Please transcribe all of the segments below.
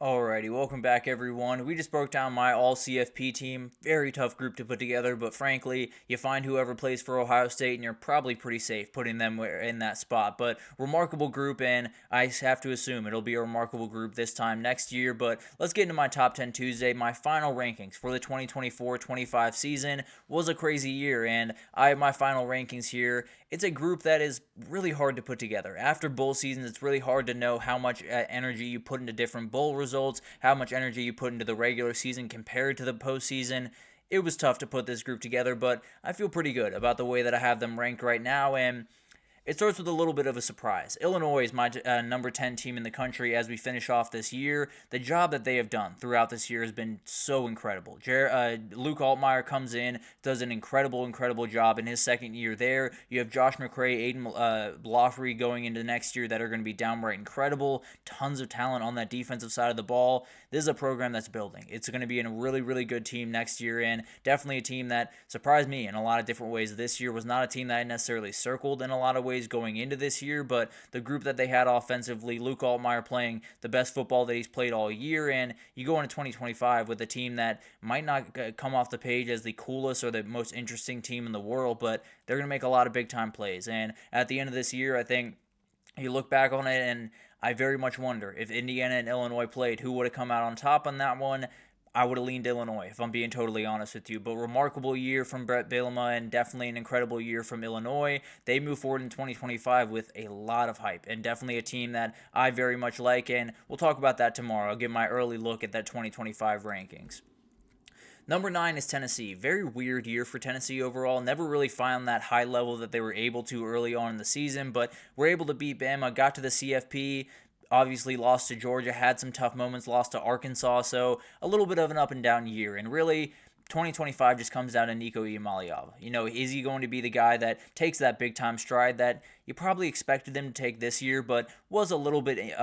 Alrighty, welcome back everyone. We just broke down my all CFP team. Very tough group to put together, but frankly, you find whoever plays for Ohio State and you're probably pretty safe putting them in that spot. But remarkable group, and I have to assume it'll be a remarkable group this time next year. But let's get into my top 10 Tuesday. My final rankings for the 2024-25 season was a crazy year, and I have my final rankings here. It's a group that is really hard to put together. After bowl seasons, it's really hard to know how much energy you put into different bowl results, how much energy you put into the regular season compared to the postseason. It was tough to put this group together, but I feel pretty good about the way that I have them ranked right now, and it starts with a little bit of a surprise. Illinois is my number 10 team in the country as we finish off this year. The job that they have done throughout this year has been so incredible. Luke Altmaier comes in, does an incredible job in his second year there. You have Josh McCray, Aiden Blofrey going into next year that are going to be downright incredible. Tons of talent on that defensive side of the ball. This is a program that's building. It's going to be a really good team next year, and definitely a team that surprised me in a lot of different ways. This year was not a team that I necessarily circled in a lot of ways going into this year, but the group that they had offensively, Luke Altmaier playing the best football that he's played all year, and you go into 2025 with a team that might not come off the page as the coolest or the most interesting team in the world, but they're going to make a lot of big-time plays. And at the end of this year, I think you look back on it, and I very much wonder if Indiana and Illinois played, who would have come out on top on that one. I would have leaned Illinois, if I'm being totally honest with you. But remarkable year from Brett Bielema and definitely an incredible year from Illinois. They move forward in 2025 with a lot of hype and definitely a team that I very much like. And we'll talk about that tomorrow. I'll give my early look at that 2025 rankings. Number 9 is Tennessee. Very weird year for Tennessee overall. Never really found that high level that they were able to early on in the season, but were able to beat Bama, got to the CFP, obviously lost to Georgia, had some tough moments, lost to Arkansas, so a little bit of an up and down year. And really, 2025 just comes down to Nico Iamaleava. Is he going to be the guy that takes that big-time stride that you probably expected him to take this year, but was a little bit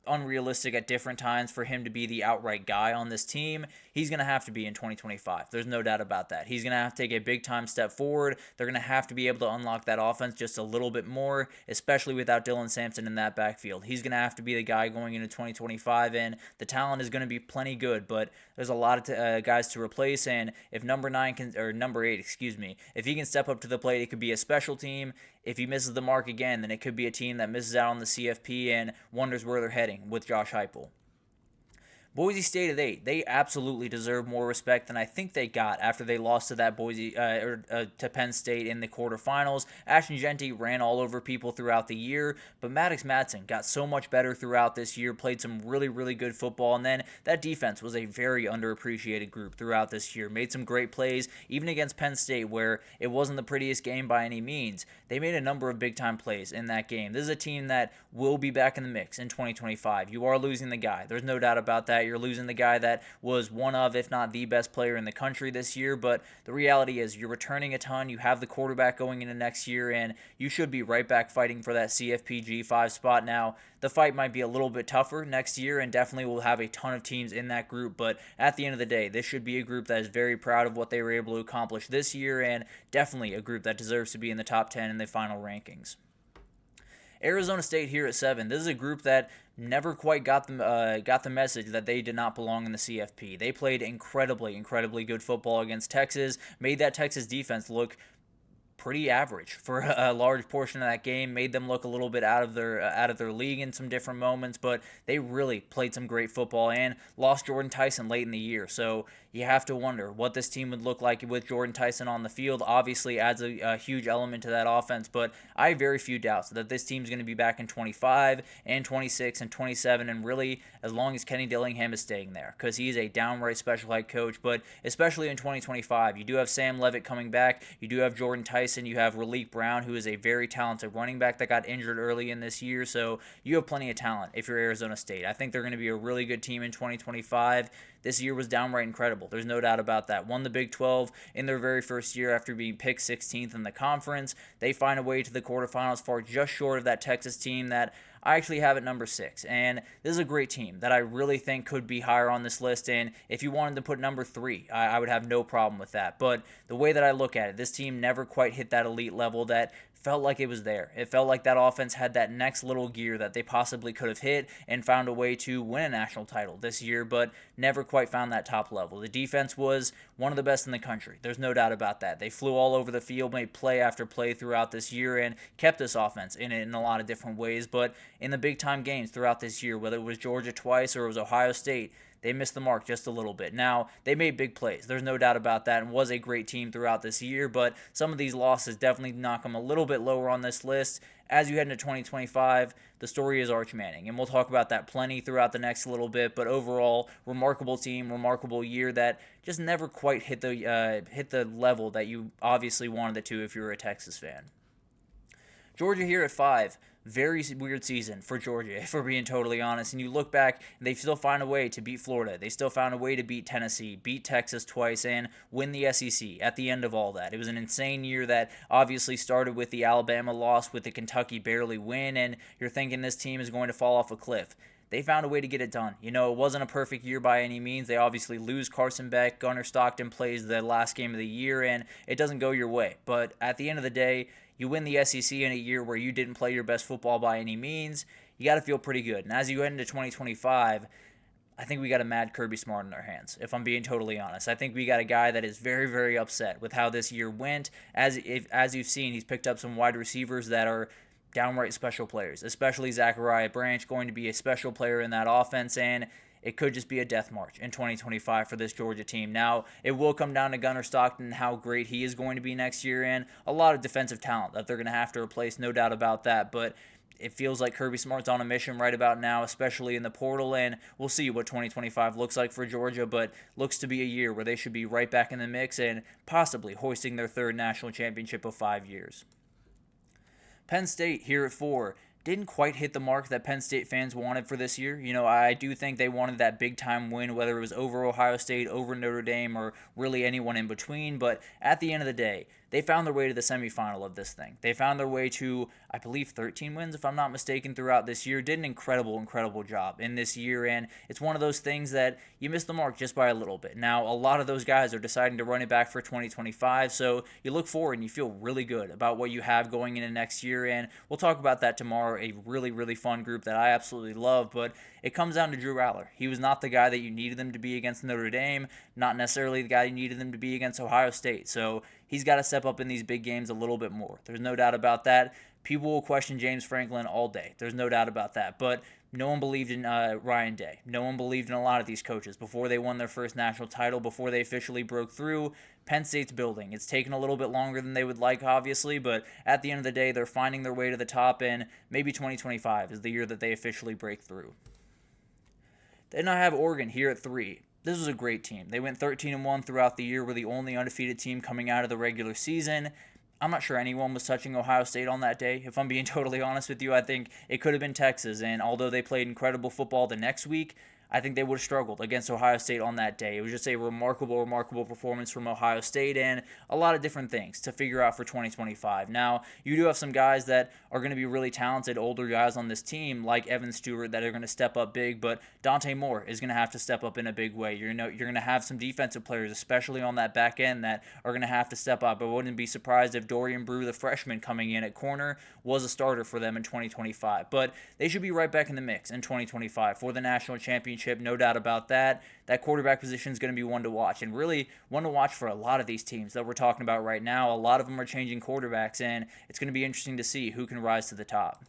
unrealistic at different times for him to be the outright guy on this team? He's going to have to be in 2025. There's no doubt about that. He's going to have to take a big-time step forward. They're going to have to be able to unlock that offense just a little bit more, especially without Dylan Sampson in that backfield. He's going to have to be the guy going into 2025, and the talent is going to be plenty good, but there's a lot of guys to replace, and if number 8, if he can step up to the plate, it could be a special team. If he misses the mark again, then it could be a team that misses out on the CFP and wonders where they're heading with Josh Heupel. Boise State at 8, they absolutely deserve more respect than I think they got after they lost to that to Penn State in the quarterfinals. Ashton Jeanty ran all over people throughout the year, but Maddox Madsen got so much better throughout this year, played some really good football, and then that defense was a very underappreciated group throughout this year. Made some great plays, even against Penn State, where it wasn't the prettiest game by any means. They made a number of big-time plays in that game. This is a team that will be back in the mix in 2025. You are losing the guy. There's no doubt about that. You're losing the guy that was one of, if not the best player in the country this year, but the reality is you're returning a ton. You have the quarterback going into next year, and you should be right back fighting for that CFP G5 spot. Now, the fight might be a little bit tougher next year, and definitely will have a ton of teams in that group, but at the end of the day, this should be a group that is very proud of what they were able to accomplish this year, and definitely a group that deserves to be in the top 10 in the final rankings. Arizona State here at 7. This is a group that never quite got the message that they did not belong in the CFP. They played incredibly good football against Texas, made that Texas defense look pretty average for a large portion of that game, made them look a little bit out of their league in some different moments, but they really played some great football and lost Jordan Tyson late in the year. So you have to wonder what this team would look like with Jordan Tyson on the field. Obviously adds a huge element to that offense, but I have very few doubts that this team's going to be back in 25 and 26 and 27, and really as long as Kenny Dillingham is staying there, because he's a downright special head coach. But especially in 2025, you do have Sam Levitt coming back, you do have Jordan Tyson, you have Raleek Brown, who is a very talented running back that got injured early in this year, so you have plenty of talent if you're Arizona State. I think they're going to be a really good team in 2025. This year was downright incredible. There's no doubt about that. Won the Big 12 in their very first year after being picked 16th in the conference. They find a way to the quarterfinals, far just short of that Texas team that I actually have at number 6. And this is a great team that I really think could be higher on this list. And if you wanted to put number 3, I would have no problem with that. But the way that I look at it, this team never quite hit that elite level that felt like it was there. It felt like that offense had that next little gear that they possibly could have hit and found a way to win a national title this year, but never quite found that top level. The defense was one of the best in the country. There's no doubt about that. They flew all over the field, made play after play throughout this year, and kept this offense in it in a lot of different ways. But in the big time games throughout this year, whether it was Georgia twice or it was Ohio State, they missed the mark just a little bit. Now, they made big plays. There's no doubt about that, and was a great team throughout this year, but some of these losses definitely knock them a little bit lower on this list. As you head into 2025, the story is Arch Manning, and we'll talk about that plenty throughout the next little bit, but overall, remarkable team, remarkable year that just never quite hit the level that you obviously wanted it to if you were a Texas fan. Georgia here at 5. Very weird season for Georgia, if we're being totally honest. And you look back, and they still find a way to beat Florida. They still found a way to beat Tennessee, beat Texas twice, and win the SEC at the end of all that. It was an insane year that obviously started with the Alabama loss, with the Kentucky barely win, and you're thinking this team is going to fall off a cliff. They found a way to get it done. You know, it wasn't a perfect year by any means. They obviously lose Carson Beck. Gunnar Stockton plays the last game of the year, and it doesn't go your way. But at the end of the day, you win the SEC in a year where you didn't play your best football by any means. You got to feel pretty good. And as you head into 2025, I think we got a mad Kirby Smart in our hands, if I'm being totally honest. I think we got a guy that is very, very upset with how this year went. As you've seen, he's picked up some wide receivers that are downright special players, especially Zachariah Branch, going to be a special player in that offense, and it could just be a death march in 2025 for this Georgia team. Now, it will come down to Gunnar Stockton and how great he is going to be next year, and a lot of defensive talent that they're going to have to replace, no doubt about that, but it feels like Kirby Smart's on a mission right about now, especially in the portal, and we'll see what 2025 looks like for Georgia, but looks to be a year where they should be right back in the mix and possibly hoisting their third national championship of 5 years. Penn State here at 4. Didn't quite hit the mark that Penn State fans wanted for this year. You know, I do think they wanted that big-time win, whether it was over Ohio State, over Notre Dame, or really anyone in between. But at the end of the day, they found their way to the semifinal of this thing. They found their way to, I believe, 13 wins, if I'm not mistaken, throughout this year. Did an incredible, incredible job in this year, and it's one of those things that you miss the mark just by a little bit. Now, a lot of those guys are deciding to run it back for 2025, so you look forward and you feel really good about what you have going into next year, and we'll talk about that tomorrow. A really, really fun group that I absolutely love, but it comes down to Drew Aller. He was not the guy that you needed them to be against Notre Dame, not necessarily the guy you needed them to be against Ohio State, so he's got to step up in these big games a little bit more. There's no doubt about that. People will question James Franklin all day. There's no doubt about that. But no one believed in Ryan Day. No one believed in a lot of these coaches before they won their first national title, before they officially broke through. Penn State's building. It's taken a little bit longer than they would like, obviously, but at the end of the day, they're finding their way to the top, and maybe 2025 is the year that they officially break through. Then I have Oregon here at 3. This was a great team. They went 13-1 throughout the year, were the only undefeated team coming out of the regular season. I'm not sure anyone was touching Ohio State on that day. If I'm being totally honest with you, I think it could have been Texas, and although they played incredible football the next week, I think they would have struggled against Ohio State on that day. It was just a remarkable, remarkable performance from Ohio State and a lot of different things to figure out for 2025. Now, you do have some guys that are going to be really talented, older guys on this team, like Evan Stewart, that are going to step up big, but Dante Moore is going to have to step up in a big way. You're going to have some defensive players, especially on that back end, that are going to have to step up. I wouldn't be surprised if Dorian Brew, the freshman coming in at corner, was a starter for them in 2025. But they should be right back in the mix in 2025 for the national championship. No doubt about that. That quarterback position is going to be one to watch, and really one to watch for a lot of these teams that we're talking about right now. A lot of them are changing quarterbacks, and it's going to be interesting to see who can rise to the top.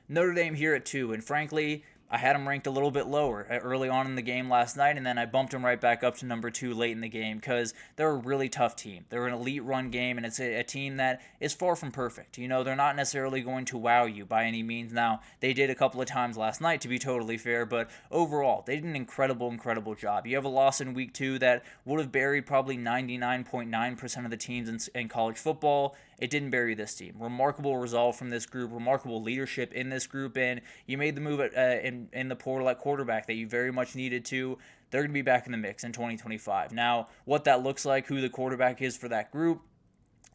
Notre Dame here at 2, and frankly, I had them ranked a little bit lower early on in the game last night, and then I bumped them right back up to number 2 late in the game because they're a really tough team. They're an elite run game, and it's a team that is far from perfect. You know, they're not necessarily going to wow you by any means. Now, they did a couple of times last night, to be totally fair, but overall, they did an incredible, incredible job. You have a loss in week 2 that would have buried probably 99.9% of the teams in college football. It didn't bury this team. Remarkable resolve from this group, remarkable leadership in this group, and you made the move in the portal at quarterback that you very much needed to. They're going to be back in the mix in 2025. Now, what that looks like, who the quarterback is for that group,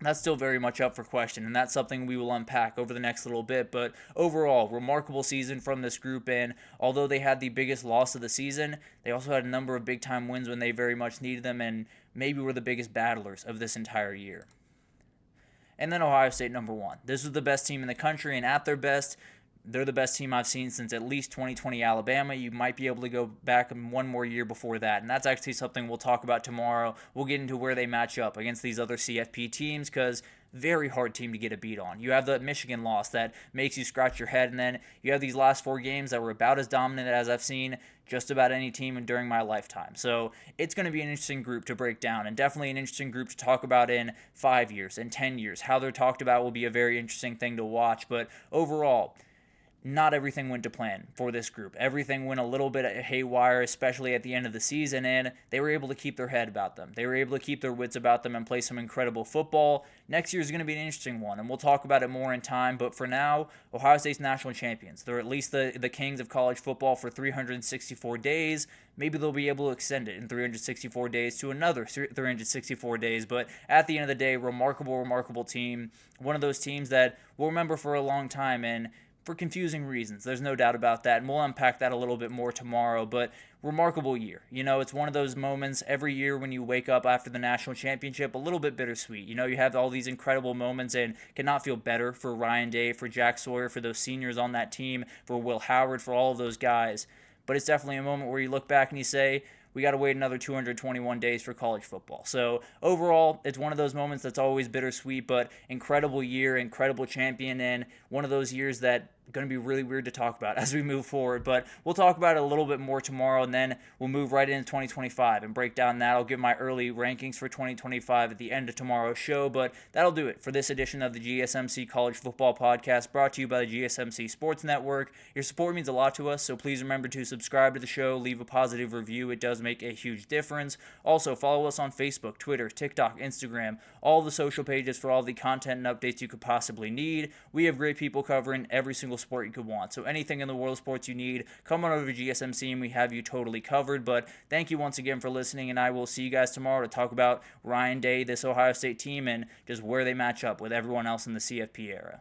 that's still very much up for question, and that's something we will unpack over the next little bit. But overall, remarkable season from this group, and although they had the biggest loss of the season, they also had a number of big-time wins when they very much needed them, and maybe were the biggest battlers of this entire year. and then Ohio State number 1. This was the best team in the country, and at their best, they're the best team I've seen since at least 2020 Alabama. You might be able to go back one more year before that, and that's actually something we'll talk about tomorrow. We'll get into where they match up against these other CFP teams, because very hard team to get a beat on. You have the Michigan loss that makes you scratch your head, and then you have these last 4 games that were about as dominant as I've seen just about any team during my lifetime. So it's going to be an interesting group to break down, and definitely an interesting group to talk about in 5 years, in 10 years. How they're talked about will be a very interesting thing to watch, but overall, not everything went to plan for this group. Everything went a little bit haywire, especially at the end of the season, and they were able to keep their head about them. They were able to keep their wits about them and play some incredible football. Next year is going to be an interesting one, and we'll talk about it more in time, but for now, Ohio State's national champions. They're at least the kings of college football for 364 days. Maybe they'll be able to extend it in 364 days to another 364 days, but at the end of the day, remarkable team. One of those teams that we'll remember for a long time, and for confusing reasons. There's no doubt about that, and we'll unpack that a little bit more tomorrow, but remarkable year. It's one of those moments every year when you wake up after the national championship, a little bit bittersweet. You have all these incredible moments, and cannot feel better for Ryan Day, for Jack Sawyer, for those seniors on that team, for Will Howard, for all of those guys. But it's definitely a moment where you look back and you say, we got to wait another 221 days for college football. So overall, it's one of those moments that's always bittersweet, but incredible year, incredible champion, and one of those years that going to be really weird to talk about as we move forward, but we'll talk about it a little bit more tomorrow, and then we'll move right into 2025 and break down that. I'll give my early rankings for 2025 at the end of tomorrow's show, but that'll do it for this edition of the GSMC College Football Podcast, brought to you by the GSMC Sports Network. Your support means a lot to us, so please remember to subscribe to the show, leave a positive review. It does make a huge difference. Also, follow us on Facebook, Twitter, TikTok, Instagram, all the social pages for all the content and updates you could possibly need. We have great people covering every single sport you could want. So anything in the world of sports you need, come on over to GSMC and we have you totally covered. But thank you once again for listening, and I will see you guys tomorrow to talk about Ryan Day, this Ohio State team, and just where they match up with everyone else in the CFP era.